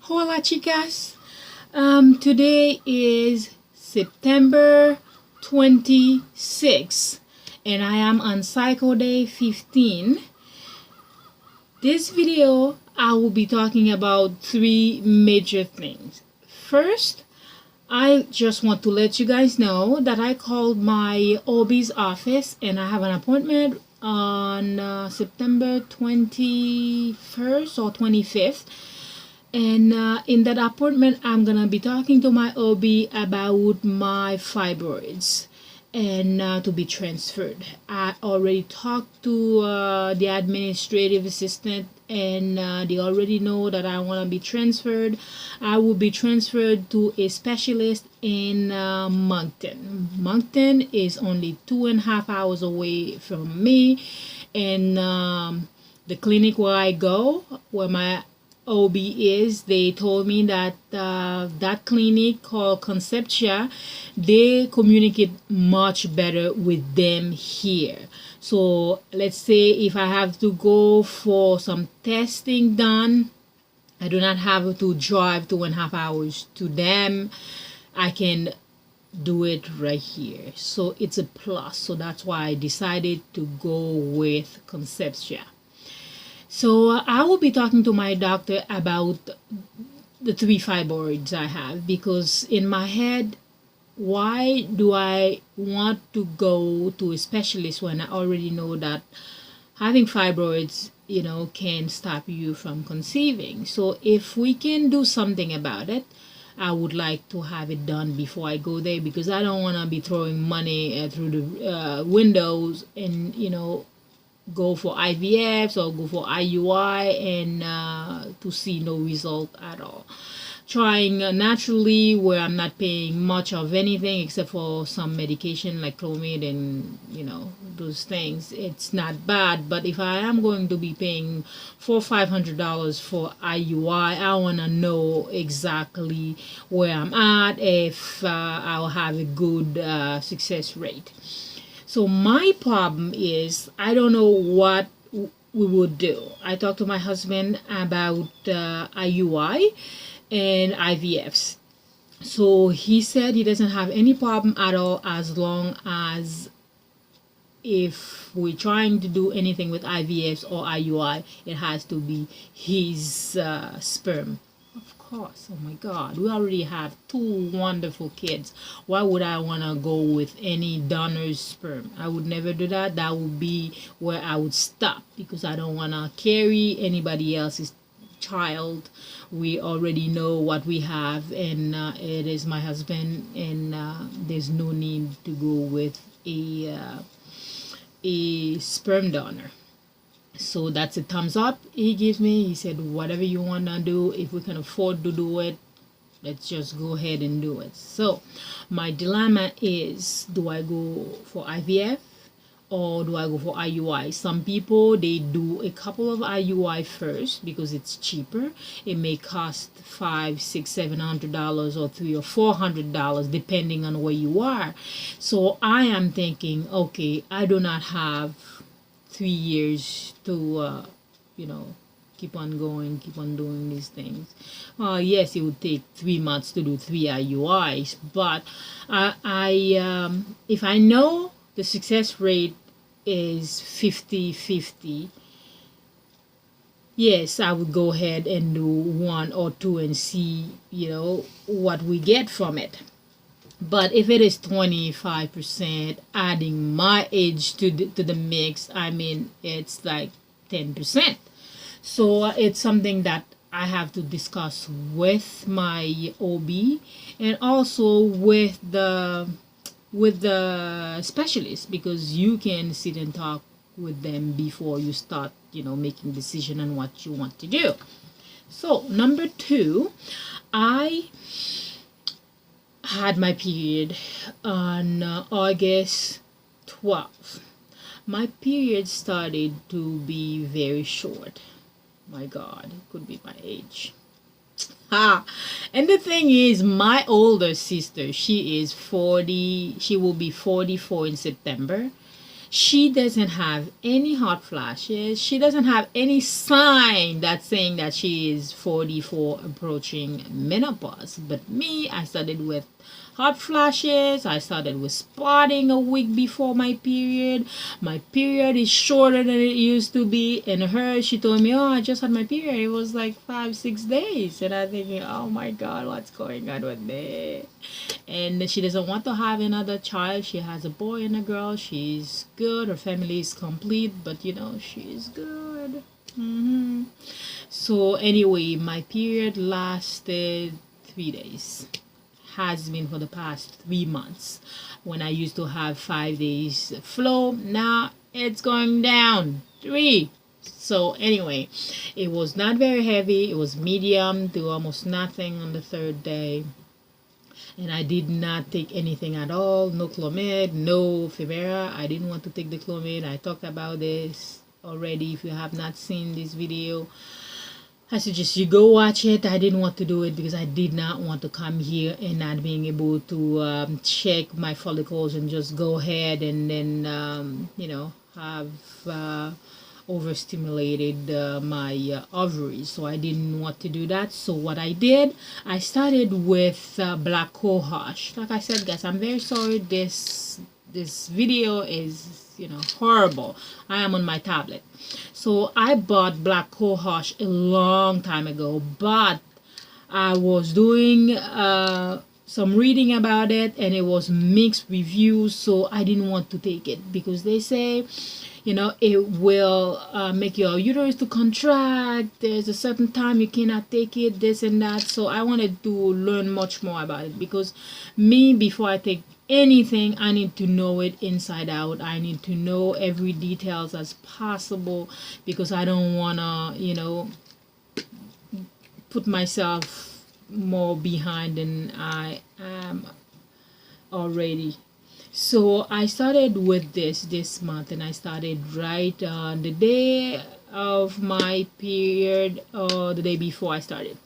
Hola, chicas. Today is September 26th, and I am on cycle day 15. This video, I will be talking about three major things. First, I just want to let you guys know that I called my OB's office and I have an appointment on September 21st or 25th. And in that appointment, I'm going to be talking to my OB about my fibroids and to be transferred. I already talked to the administrative assistant, and they already know that I want to be transferred. I will be transferred to a specialist in Moncton. Moncton is only 2.5 hours away from me, and the clinic where I go, where my OB is, they told me that that clinic called Concepcia, they communicate much better with them here. So let's say if I have to go for some testing done, I do not have to drive 2.5 hours to them. I can do it right here. So it's a plus. So that's why I decided to go with Concepcia. So I will be talking to my doctor about the three fibroids I have, because in my head, why do I want to go to a specialist when I already know that having fibroids, can stop you from conceiving? So if we can do something about it, I would like to have it done before I go there, because I don't want to be throwing money through the windows and, go for IVFs or go for IUI and to see no result at all. Trying naturally, where I'm not paying much of anything except for some medication like Clomid and those things, it's not bad. But if I am going to be paying $400-500 for IUI, I want to know exactly where I'm at, if I'll have a good success rate. So my problem is I don't know what we would do. I talked to my husband about IUI and IVFs. So he said he doesn't have any problem at all, as long as if we're trying to do anything with IVFs or IUI, it has to be his sperm. Of course. Oh my God, we already have two wonderful kids. Why would I want to go with any donor's sperm? I would never do that. That would be where I would stop, because I don't want to carry anybody else's child. We already know what we have, and it is my husband, and there's no need to go with a sperm donor. So that's a thumbs up he gives me. He said, whatever you want to do, if we can afford to do it, let's just go ahead and do it. So my dilemma is, do I go for IVF or do I go for IUI? Some people, they do a couple of IUI first because it's cheaper. It may cost $500, $600, $700 or $300 or $400 depending on where you are. So I am thinking, okay, I do not have 3 years to keep on going, keep on doing these things. Yes, it would take 3 months to do 3 IUIs, but if I know the success rate is 50-50, yes, I would go ahead and do 1 or 2 and see what we get from it. But if it is 25%, adding my age to the mix, I mean, it's like 10%. So it's something that I have to discuss with my OB and also with the specialist, because you can sit and talk with them before you start, making decision on what you want to do. So number 2, I had my period on August 12th. My period started to be very short. My God, it could be my age. And the thing is, my older sister, she is 40, she will be 44 in September. She doesn't have any hot flashes. She doesn't have any sign that's saying that she is 44 approaching menopause. But me, I started with hot flashes. I started with spotting a week before my period. My period is shorter than it used to be. And her, she told me, oh, I just had my period. It was like 5-6 days. And I'm thinking, oh my God, what's going on with me? And she doesn't want to have another child. She has a boy and a girl. She's good. Her family is complete, but she's good. So anyway, my period lasted 3 days. Has been for the past 3 months. When I used to have 5 days flow, now it's going down 3. So anyway, it was not very heavy. It was medium to almost nothing on the third day. And I did not take anything at all. No Clomid, no Femera. I didn't want to take the Clomid. I talked about this already. If you have not seen this video, I suggest you go watch it. I didn't want to do it because I did not want to come here and not being able to check my follicles and just go ahead and then have overstimulated my ovaries. So I didn't want to do that. So what I did, I started with black cohosh. Like I said, guys, I'm very sorry. This video is horrible. I am on my tablet. So I bought black cohosh a long time ago, but I was doing some reading about it and it was mixed reviews, so I didn't want to take it because they say it will make your uterus to contract. There's a certain time you cannot take it, this and that. So I wanted to learn much more about it because before I take anything, I need to know it inside out. I need to know every details as possible because I don't want to put myself more behind than I am already. So I started with this month, and I started right on the day of my period, or the day before I started.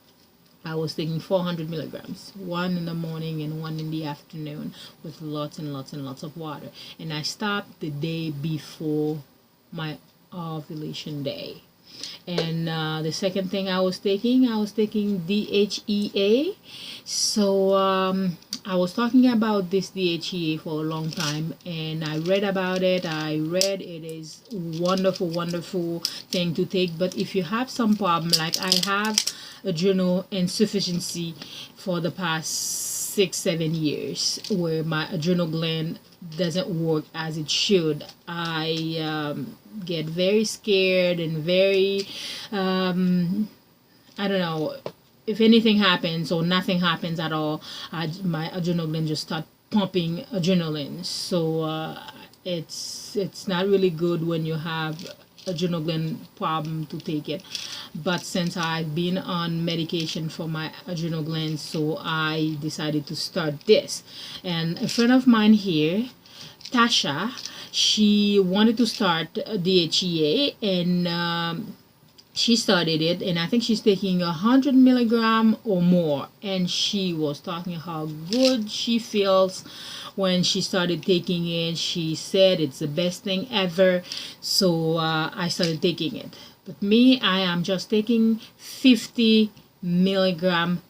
I was taking 400 milligrams, one in the morning and one in the afternoon, with lots and lots and lots of water. And I stopped the day before my ovulation day. And the second thing I was taking DHEA. So I was talking about this DHEA for a long time, and I read about it. It is wonderful thing to take. But if you have some problem, like I have adrenal insufficiency for the past 6-7 years, where my adrenal gland doesn't work as it should, I get very scared and very I don't know, if anything happens or nothing happens at all, my adrenal gland just start pumping adrenaline. So it's not really good when you have adrenal gland problem to take it. But since I've been on medication for my adrenal gland, so I decided to start this. And a friend of mine here, Tasha, she wanted to start DHEA, and she started it, and I think she's taking 100 milligram or more, and she was talking how good she feels when she started taking it. She said it's the best thing ever. So I started taking it. But me, I am just taking 50 milligram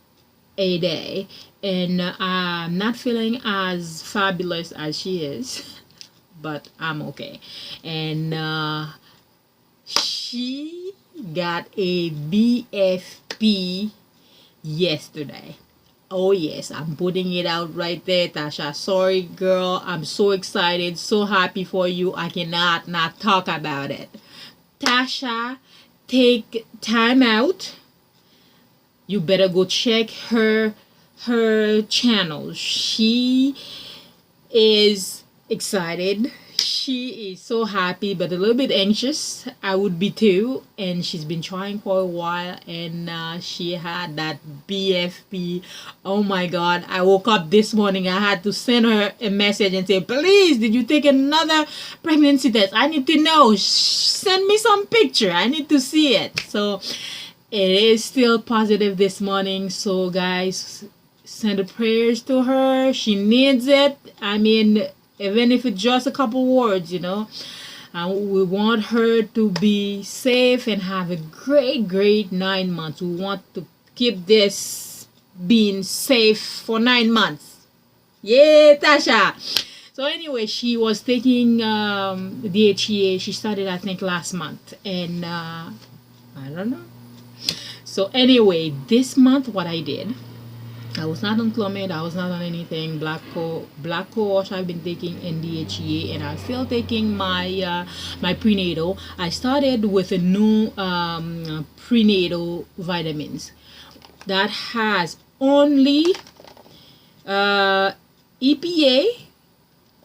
a day, and I'm not feeling as fabulous as she is, but I'm okay. And she got a BFP yesterday. Oh yes, I'm putting it out right there, Tasha. Sorry, girl. I'm so excited, so happy for you. I cannot not talk about it. Tasha, take time out. You better go check her channel. She is excited. She is so happy, but a little bit anxious. I would be too. And she's been trying for a while, and she had that BFP. Oh my God. I woke up this morning. I had to send her a message and say, please, did you take another pregnancy test? I need to know. Send me some picture. I need to see it. So it is still positive this morning. So guys, send the prayers to her. She needs it. I mean, even if it's just a couple words, you know. We want her to be safe and have a great 9 months. We want to keep this being safe for 9 months. Yeah, Tasha. So anyway, she was taking DHEA. She started, I think, last month, and I don't know. So anyway, this month, what I did, I was not on Clomid, I was not on anything. Black coach I've been taking NDHEA, and I'm still taking my prenatal. I started with a new prenatal vitamins that has only EPA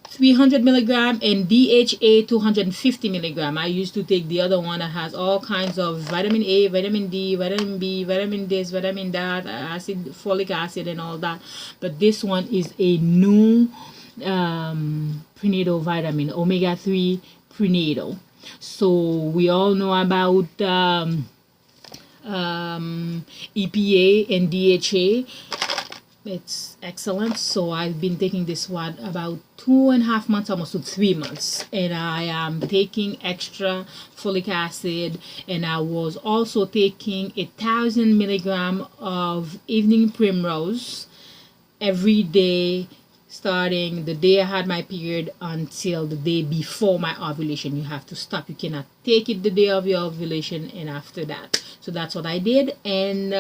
300 milligram and DHA 250 milligram. I used to take the other one that has all kinds of vitamin A, vitamin D, vitamin B, vitamin this, vitamin that, acid, folic acid, and all that. But this one is a new prenatal vitamin, omega 3 prenatal. So we all know about EPA and DHA. It's excellent. So I've been taking this one about 2.5 months, almost to 3 months, and I am taking extra folic acid, and I was also taking 1,000 milligram of evening primrose every day, starting the day I had my period until the day before my ovulation. You have to stop. You cannot take it the day of your ovulation and after that. So that's what I did. And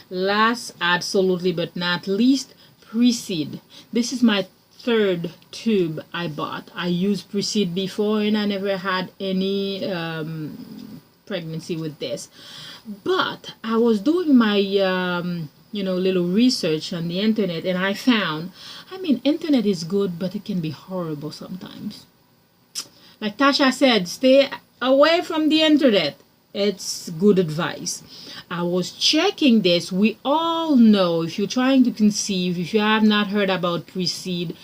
last, absolutely but not least, preseed. This is my third tube I bought. I used preseed before, and I never had any pregnancy with this. But I was doing my little research on the internet, and I found, internet is good, but it can be horrible sometimes. Like Tasha said, stay away from the internet. It's good advice. I was checking this. We all know, if you're trying to conceive, if you have not heard about preseed,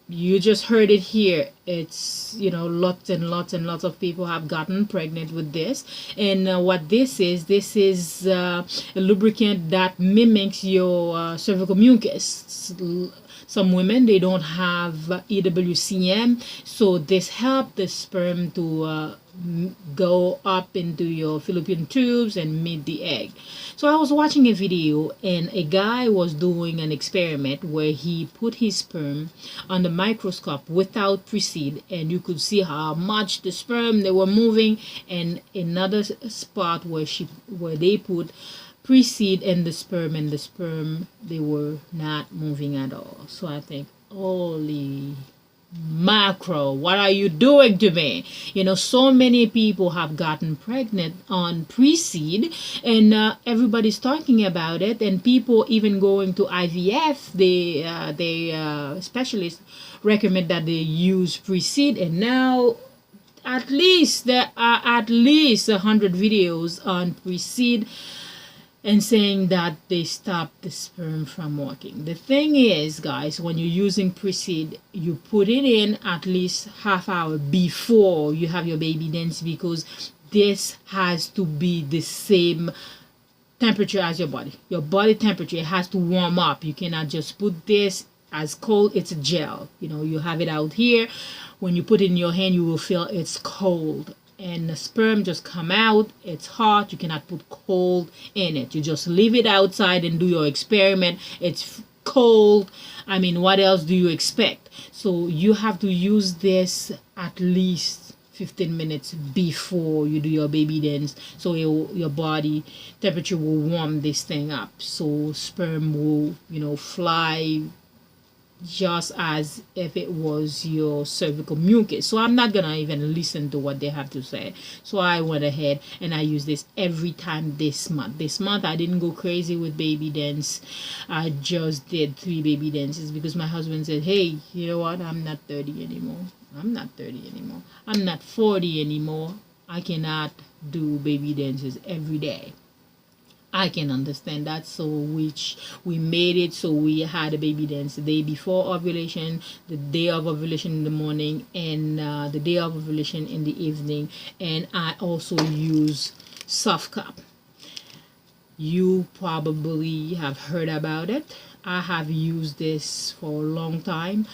you just heard it here. It's, lots and lots and lots of people have gotten pregnant with this. And what this is a lubricant that mimics your cervical mucus. Some women, they don't have EWCM, so this helps the sperm to go up into your fallopian tubes and meet the egg. So I was watching a video, and a guy was doing an experiment where he put his sperm on the microscope without preseed, and you could see how much the sperm they were moving, and another spot where they put preseed and the sperm they were not moving at all. So I think, holy macro, what are you doing to me? So many people have gotten pregnant on preseed, and everybody's talking about it, and people even going to IVF, they specialists recommend that they use preseed. And now at least there are at least 100 videos on preseed and saying that they stop the sperm from working. The thing is, guys, when you're using preseed, you put it in at least half hour before you have your baby dance, because this has to be the same temperature as your body. Your body temperature, it has to warm up. You cannot just put this as cold. It's a gel. You have it out here. When you put it in your hand, you will feel it's cold. And the sperm just come out, it's hot, you cannot put cold in it. You just leave it outside and do your experiment. It's cold. What else do you expect? So you have to use this at least 15 minutes before you do your baby dance, so your body temperature will warm this thing up, so sperm will fly just as if it was your cervical mucus. So I'm not gonna even listen to what they have to say. So I went ahead and I used this every time this month. I didn't go crazy with baby dance. I just did 3 baby dances because my husband said, hey, you know what, I'm not 30 anymore. I'm not 40 anymore. I cannot do baby dances every day. I can understand that. So we made it so we had a baby dance the day before ovulation, the day of ovulation in the morning, and the day of ovulation in the evening. And I also use soft cup. You probably have heard about it. I have used this for a long time,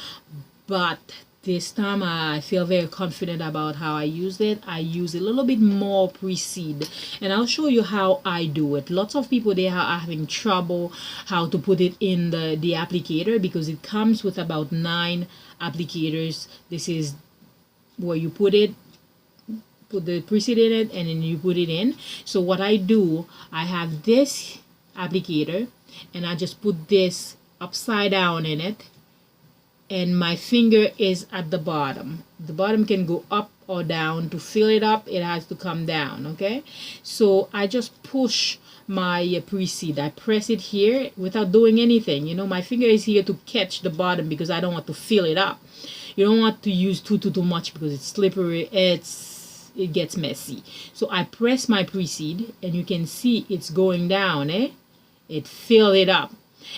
but this time I feel very confident about how I used it. I use a little bit more pre-seed, and I'll show you how I do it. Lots of people, they are having trouble how to put it in the applicator, because it comes with about 9 applicators. This is where you put it, put the pre-seed in it, and then you put it in. So what I do, I have this applicator, and I just put this upside down in it, and my finger is at the bottom. The bottom can go up or down. To fill it up, it has to come down. Okay, so I just push my pre-seed. I press it here without doing anything. You know, my finger is here to catch the bottom, because I don't want to fill it up. You don't want to use too much, because it's slippery, it gets messy. So I press my pre-seed, and you can see it's going down. It fill it up.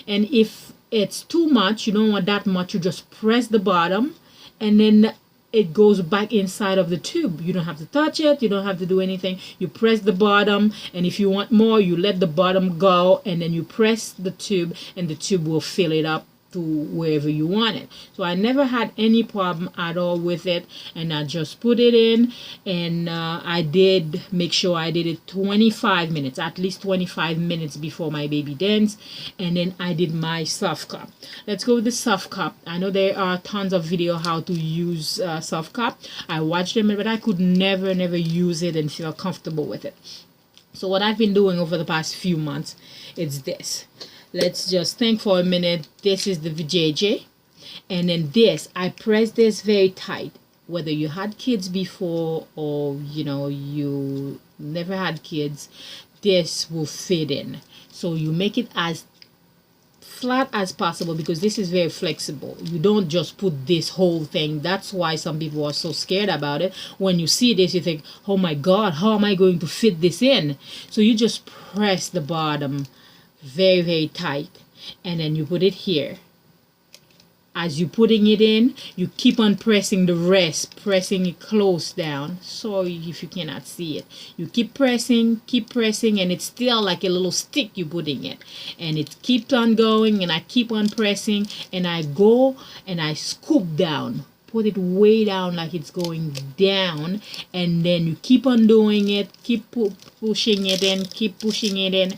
And if it's too much, you don't want that much, you just press the bottom, and then it goes back inside of the tube. You don't have to touch it, you don't have to do anything. You press the bottom, and if you want more, you let the bottom go, and then you press the tube, and the tube will fill it up to wherever you want it. So I never had any problem at all with it, and I just put it in, and I did make sure I did it 25 minutes, at least 25 minutes before my baby dance, and then I did my soft cup. Let's go with the soft cup. I know there are tons of video how to use soft cup. I watched them, but I could never use it and feel comfortable with it. So what I've been doing over the past few months is this. Let's just think for a minute. This is the VJJ, and then this, I press this very tight. Whether you had kids before, or you know, you never had kids, this will fit in. So you make it as flat as possible, because this is very flexible. You don't just put this whole thing. That's why some people are so scared about it. When you see this, you think, oh my God, how am I going to fit this in? So you just press the bottom very tight, and then you put it here. As you're putting it in, you keep on pressing the rest, pressing it close down. Sorry if you cannot see it. You keep pressing, and it's still like a little stick you're putting it, and it keeps on going, and I keep on pressing, and I go and I scoop down, put it way down, like it's going down, and then you keep on doing it, keep pushing it in, keep pushing it in.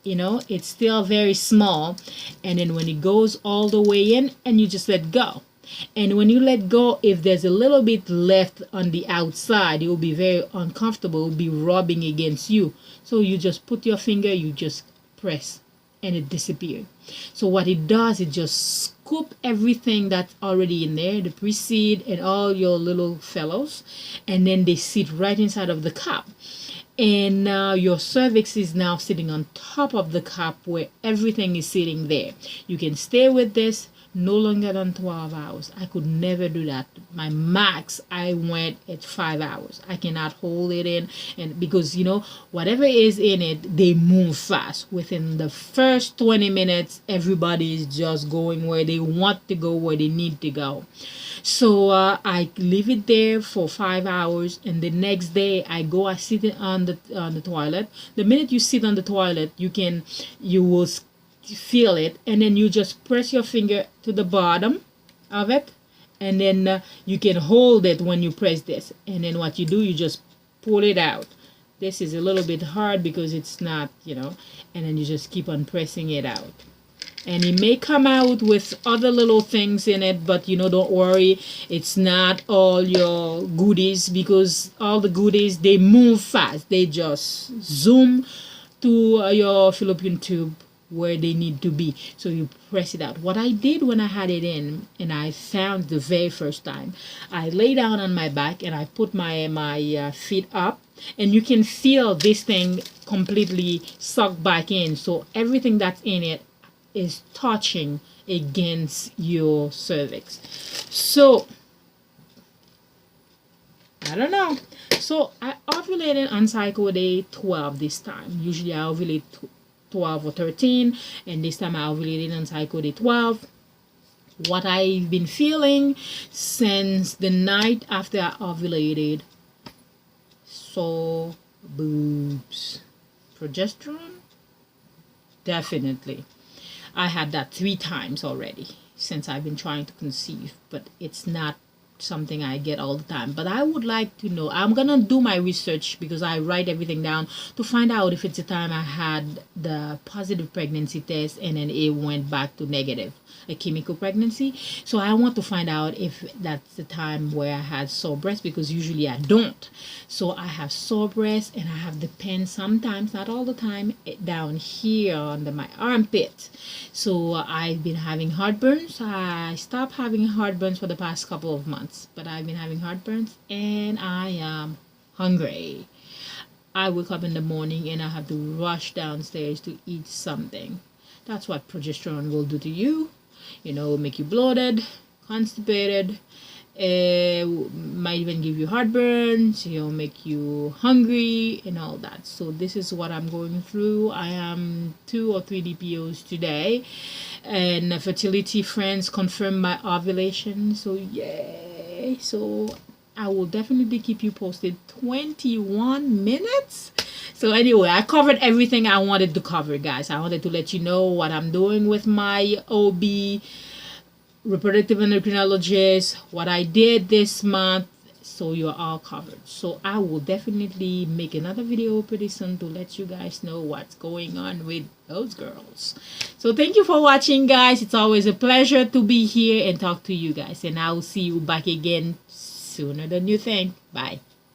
You know, it's still very small, and then when it goes all the way in, and you just let go. And when you let go, if there's a little bit left on the outside, it will be very uncomfortable. It will be rubbing against you. So you just put your finger, you just press, and it disappears. So what it does, it just scoop everything that's already in there, the pre-seed and all your little fellows, and then they sit right inside of the cup. And now your cervix is now sitting on top of the cup, where everything is sitting there. You can stay with this no longer than 12 hours. I could never do that. My max, I went at 5 hours. I cannot hold it in, and because you know, whatever is in it, they move fast. Within the first 20 minutes, everybody is just going where they want to go, where they need to go. So I leave it there for 5 hours, and the next day I go, I sit on the toilet. The minute you sit on the toilet, you will feel it, and then you just press your finger to the bottom of it, and then you can hold it when you press this, and then what you do, you just pull it out. This is a little bit hard because it's not, you know, and then you just keep on pressing it out. And it may come out with other little things in it, but you know, don't worry, it's not all your goodies, because all the goodies, they move fast. They just zoom to your fallopian tube where they need to be. So you press it out. What I did when I had it in, and I found the very first time, I lay down on my back and I put my feet up, and you can feel this thing completely sucked back in. So everything that's in it is touching against your cervix. So I don't know. So I ovulated on cycle day 12 this time. Usually I ovulate 12 or 13, and this time I ovulated on cycle day 12. What I've been feeling since the night after I ovulated, so boobs, progesterone, definitely. I had that 3 times already. since I've been trying to conceive, but it's not something I get all the time. But I would like to know. I'm gonna do my research because I write everything down to find out if it's the time I had the positive pregnancy test and then it went back to negative, a chemical pregnancy. So I want to find out if that's the time where I had sore breast, because usually I don't. So I have sore breast and I have the pain sometimes, not all the time, down here under my armpit. So I've been having heartburns. I stopped having heartburns for the past couple of months, but I've been having heartburns and I am hungry. I wake up in the morning and I have to rush downstairs to eat something. That's what progesterone will do to you. You know, make you bloated, constipated, might even give you heartburns, you know, make you hungry and all that. So this is what I'm going through. I am 2 or 3 DPOs today, and fertility friends confirmed my ovulation. So yay! So I will definitely keep you posted. 21 minutes. So anyway, I covered everything I wanted to cover, guys. I wanted to let you know what I'm doing with my OB, reproductive endocrinologist, what I did this month, so you're all covered. So I will definitely make another video pretty soon to let you guys know what's going on with those girls. So thank you for watching, guys. It's always a pleasure to be here and talk to you guys, and I will see you back again sooner than you think. Bye.